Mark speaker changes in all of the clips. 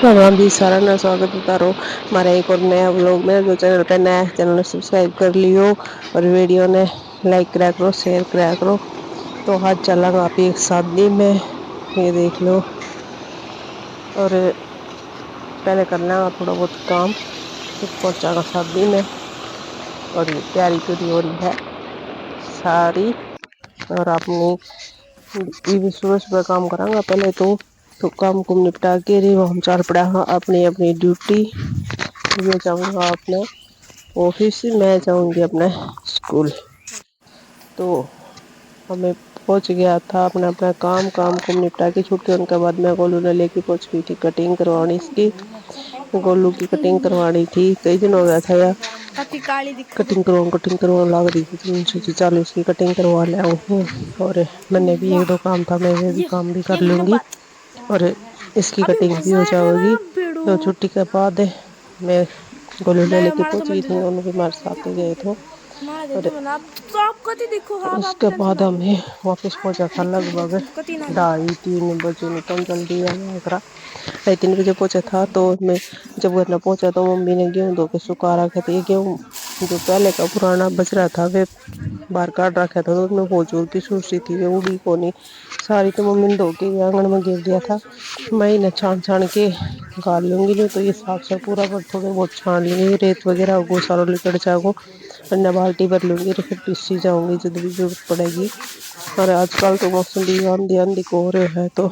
Speaker 1: राम राम जी, सारा ना स्वागत है तारो हमारे एक और नया व्लॉग में। जो चैनल पे नया है, चैनल ने सब्सक्राइब कर लियो और वीडियो ने लाइक करा करो, शेयर करा करो। तो आज चलेंगे आप एक शादी में, ये देख लो। और पहले करना है थोड़ा बहुत काम, फिर पहुंचाना शादी में। और ये तैयारी पूरी हो रही है सारी। और अपनी ये भी सुबह सुबह काम करांगा पहले तो काम को निपटा के रही हम चार पड़ा हाँ अपनी अपनी ड्यूटी। ये जाऊंगा अपने ऑफिस, मैं जाऊंगी अपने स्कूल। तो हमें पहुंच गया था अपना अपना काम काम को निपटा के छूट के। उनके बाद मैं गोलू ने लेके पहुंच गई थी कटिंग करवानी इसकी। गोलू की कटिंग करवानी थी, कई दिन हो गया था यार कटिंग करवाने लग रही थी, तो सोची चलो इसकी कटिंग करवा ले हूँ। और मैंने भी एक दो काम था, मैं वे भी काम भी कर लूंगी और इसकी कटिंग भी हो जाएगी। तो छुट्टी के बाद मैं गोलू ने लेके पहुंच गई थी, उनके हमारे साथ ही गए थे। और उसके बाद हमें वापस पहुंचा था लगभग 2:30-3 बजे। नहीं कम जल्दी आया करा, 2:30 बजे पहुंचा था। तो मैं जब घर न पहुंचा तो मम्मी ने गेहूं धो के सुखा रखा था। ये गेहूं जो पहले का पुराना बच रहा था वे बाहर काट रखा था, तो उसमें बहुत जोर की सुरसी थी, वे उड़ी को नहीं सारी। तो मम्मी ने धो के आंगन में गिर दिया था। मैं इन्हें छान छान के गाल लूंगी, नहीं तो ये साफ साफ पूरा पर थोड़े बहुत छान लूंगी, रेत वगैरह वो सारा लिकड़ जाओ। अन्य बाल्टी भर लूंगी तो फिर पीसी जाऊंगी जब भी जरूरत पड़ेगी। और आजकल तो मौसम भी आंधी आंधी को हो रहा है, तो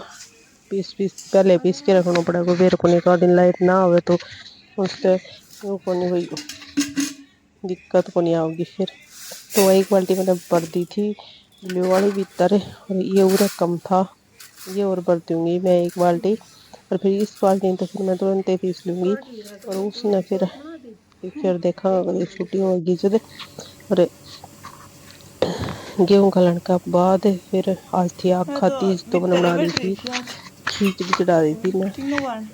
Speaker 1: पीस पीस पहले पीस के रखना पड़ेगा। फिर को एक दिन लाइट ना आवे तो उसके वो को नहीं हुई दिक्कत को नहीं आओगी फिर। तो एक बाल्टी मैंने भर दी थी ब्लू वाली भीतर, और ये पूरा कम था, ये और भर दूंगी मैं एक बाल्टी। और फिर इस बाल्टी तो फिर मैं तुरंत ही पीस लूंगी। और उसने फिर देखा अगर छुट्टी होगी जब। और गेहूं खलन के बाद फिर आज थी आखा तीज, तो मैंने बना दी थी खिचड़ी, चढ़ा दी थी मैं।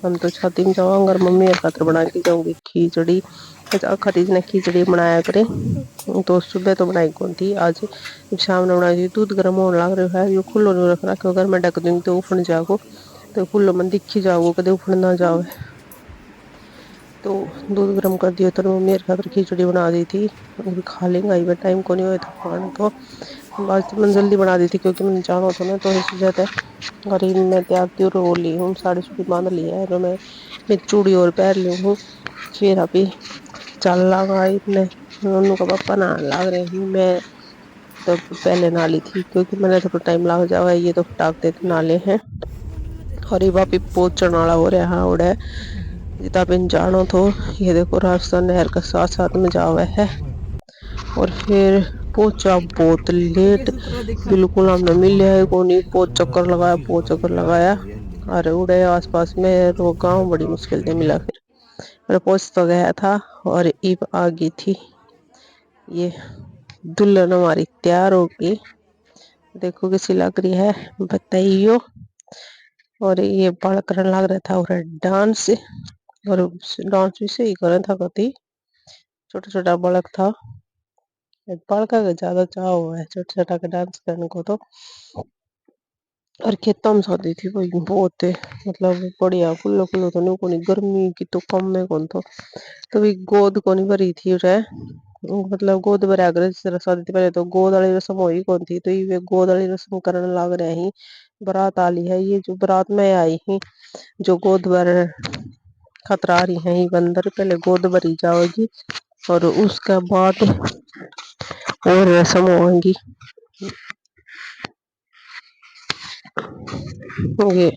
Speaker 1: हम तो छाती में जाऊंगा और मम्मी और खातर बना के जाऊंगी खिचड़ी। आखा तीज ने खिचड़ी बनाया करे, तो सुबह तो बनाई कौन थी, आज शाम ने बनाई थी। दूध गर्म होने लग रहा है, यो खुलो नहीं रख रहा, अगर मैं ढक दूंगी तो उफन जाओ, तो खुलो मन दिखी जाओ कदे उफन ना जाओ। तो दूध गर्म कर दिया तो मम्मी मेरे खातर खिचड़ी बना दी थी, वो भी खा लेंगे। मैं टाइम को नहीं हुआ था खाने तो आज तो मैंने जल्दी बना दी थी, क्योंकि मैंने जाना था ना, तो इस वजह से गरीब मैं तैयार त्योर हो ली हूँ, साड़ी सूड़ी बांध लिया है, तो मैं चूड़ी और पहन ली हूँ। फिर अभी चल लगा इतने उन्होंने का पापा नहाने लग रहे हूँ। मैं तो पहले नाली थी, क्योंकि मैंने थोड़ा टाइम लग जाओ, ये तो फटाक दे नाले हैं। और ये वापी पहुंचने वाला हो रहा है उड़े जिता बिन जानो तो। ये देखो रास्ता नहर का साथ साथ में जावे है। और फिर पहुंचा बहुत लेट, बिल्कुल हमने मिले है को नहीं, बहुत चक्कर लगाया बहुत चक्कर लगाया। अरे उड़े आसपास में रो गाँव बड़ी मुश्किल से मिला फिर। पर पहुंच तो गया था। और ईब आ गई थी ये दुल्हन हमारी तैयार होगी, देखो कैसी लग रही है बताइयो। और ये बाल करने लग रहा था और डांस, और डांस भी सही कर था कति छोटा छोटा बालक था। बालक का ज्यादा चाव हुआ है छोटा छोटा का डांस करने को तो। और खेतों में शादी थी भाई बहुत मतलब बढ़िया खुल्लो खुल्लो तो नहीं कोनी, गर्मी की तो कम में कौन तो भी गोद को नहीं भरी थी रे। मतलब गोद भरा कर जिस तरह शादी थी पहले तो गोद वाली रस्म हुई कौन थी, तो ये गोद वाली रस्म करने लग रहे ही। बारात आली है, ये जो बारात में आई ही जो गोद भर खतरा रही है ये बंदर, पहले गोद भरी जाएगी और उसके बाद और रस्म होंगी। ये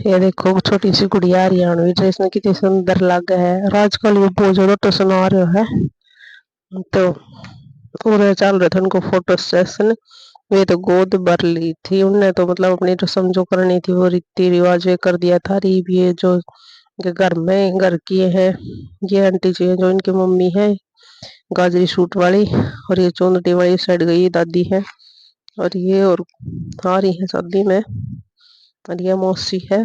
Speaker 1: ये देखो छोटी सी गुड़िया हरियाणवी ड्रेस में कितनी सुंदर लग है, और आजकल ये बहुत ज्यादा टसन आ रहा है। तो पूरे चल रहे थे उनको फोटो सेशन। ये तो गोद भर ली थी उनने, तो मतलब अपनी रस्म जो करनी थी वो रीति रिवाज कर दिया था। रीब ये जो घर में घर की है, ये आंटी जी है जो इनकी मम्मी है गाजरी सूट वाली, और ये चौंदटी वाली साइड गई दादी है। और ये और आ रही है शादी में, और ये मौसी है।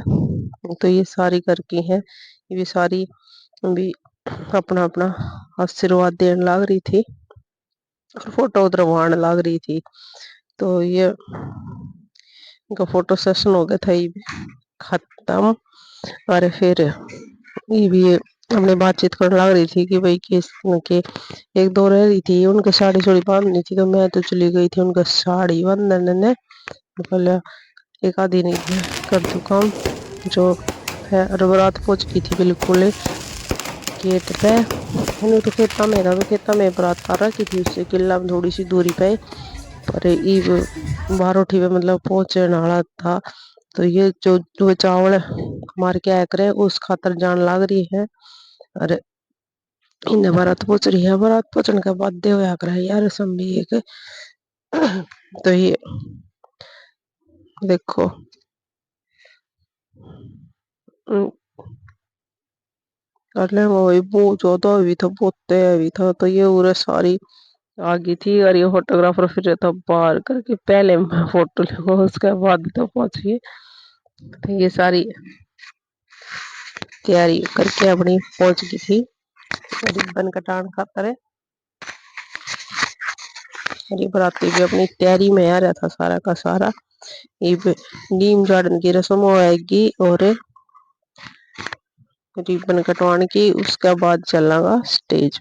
Speaker 1: तो ये सारी घर की है, ये भी सारी भी अपना अपना आशीर्वाद देने लग रही थी और फोटो उधरवाने लग रही थी। तो ये इनका फोटो सेशन हो गया था ये भी। खत्म। और फिर ये भी हमने बातचीत करने लग रही थी कि भाई किस के एक दो रह रही थी, उनके साड़ी थोड़ी बांधनी थी, तो मैं तो चली गई थी उनका साड़ी बांधने ने। बोला एक आधी नहीं कर दू काम जो है। और बारात पहुंच गई थी बिल्कुल गेट पे। मैंने तो खेता में था, तो खेता में बारात कर रखी थी, उससे किला में थोड़ी सी दूरी पे। पर ईब बारोठी पे मतलब पहुंचने वाला था। तो ये जो जो चावल मार के आया करे उस खातर जान लाग रही है। और इन्हें बारात पहुंच रही है, बारात पहुंचने के बाद दे होया करे यार रसम भी एक। तो ये देखो कर ले वही बहुत ज्यादा भी था, बहुत भी था। तो ये उरे सारी आगी थी और ये फोटोग्राफर फिर रहता बाहर करके पहले मैं फोटो लूंगा उसके बाद तो पहुंचिए। तो ये सारी तैयारी करके अपनी पहुंच गई थी रिबन कटान खातर। ये बराती भी अपनी तैयारी में आ रहा था सारा का सारा। ये नीम गार्डन की रस्म होएगी और रिबन कटवाने की, उसके बाद चलेगा स्टेज।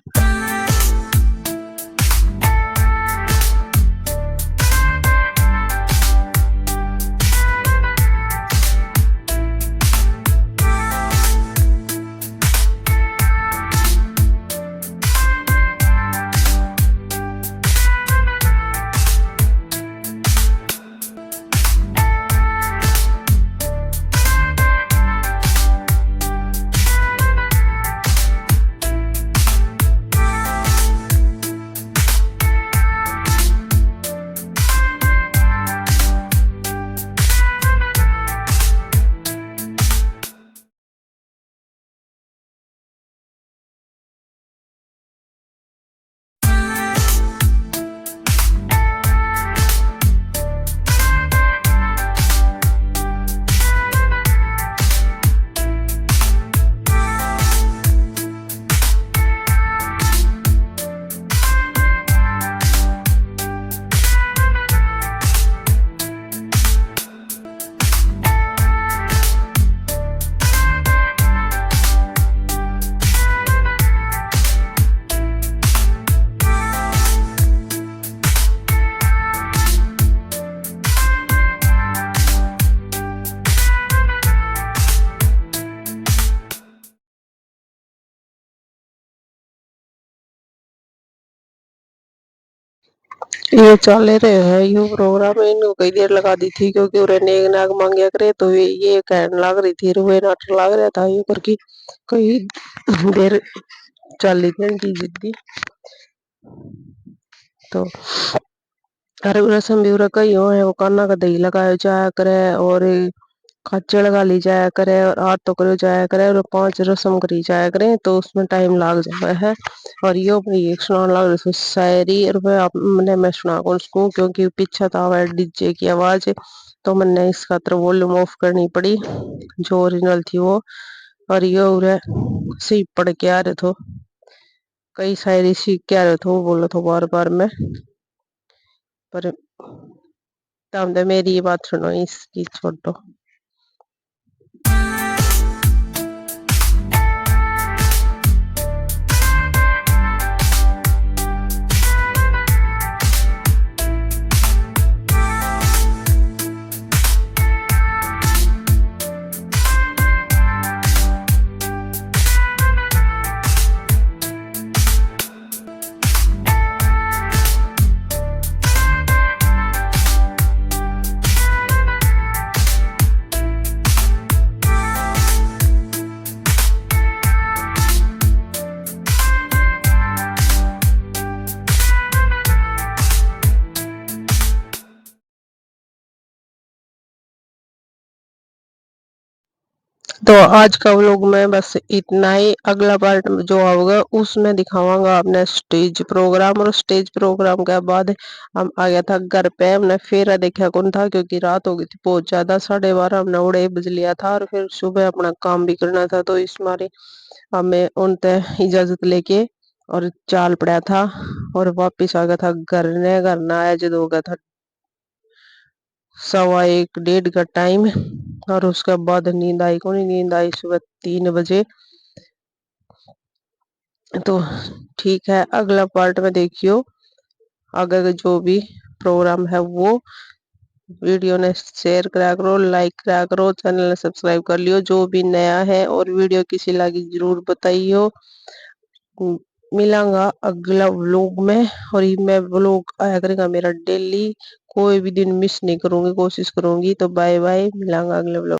Speaker 1: ये चल रहे है यो प्रोग्राम, इनको कई देर लगा दी थी क्योंकि उन्हें नेक नाग मांगे करे। तो ये कहने लग रही थी रुए नाटक लग रहा था ये करके कई देर चल रही थी इनकी जिद्दी। तो अरे रसम भी उरा कई हो है, वो काना का दही लगाया जाया करे और खाचे लगा ली जाया करे और आर तो करो जाया करे और 5 रस्म करी जाया करे, तो उसमें टाइम लाग जाता है। और यो भाई एक सुनाने लग रही थी शायरी, और मैं सुना कौन उसको क्योंकि पीछे था वह डीजे की आवाज। तो मैंने इस खातर वॉल्यूम ऑफ करनी पड़ी जो ओरिजिनल थी वो। और यो उरे सी पढ़ के आ रहे थे, कई शायरी सीख के आ रहे थे, वो बोलो तो बार बार में। पर तब मेरी ये बात सुनो इसकी छोड़ो। तो आज का व्लॉग में बस इतना ही। अगला पार्ट जो होगा उसमें दिखावांगा आपने स्टेज प्रोग्राम, और स्टेज प्रोग्राम के बाद हम आ गया था घर पे। हमने फेरा देखा कौन था क्योंकि रात हो गई थी बहुत ज्यादा, 12:30 हमने उड़े बज लिया था और फिर सुबह अपना काम भी करना था। तो इस मारे हमें उनते इजाजत लेके और चाल पड़ा था और वापिस आ गया था घर ने। घर न आया जब हो गया था 1:15 1:30 का टाइम। और उसके बाद नींद आई को नहीं, नींद आई सुबह 3 बजे। तो ठीक है, अगला पार्ट में देखियो। अगर जो भी प्रोग्राम है वो वीडियो ने शेयर करा करो, लाइक करा करो, चैनल ने सब्सक्राइब कर लियो जो भी नया है, और वीडियो किसी लगी जरूर बताइयो। मिलांगा अगला व्लॉग में, और ये मैं व्लॉग आया करेगा मेरा डेली, कोई भी दिन मिस नहीं करूंगी, कोशिश करूंगी। तो बाय बाय, मिलांगा अगले व्लॉग।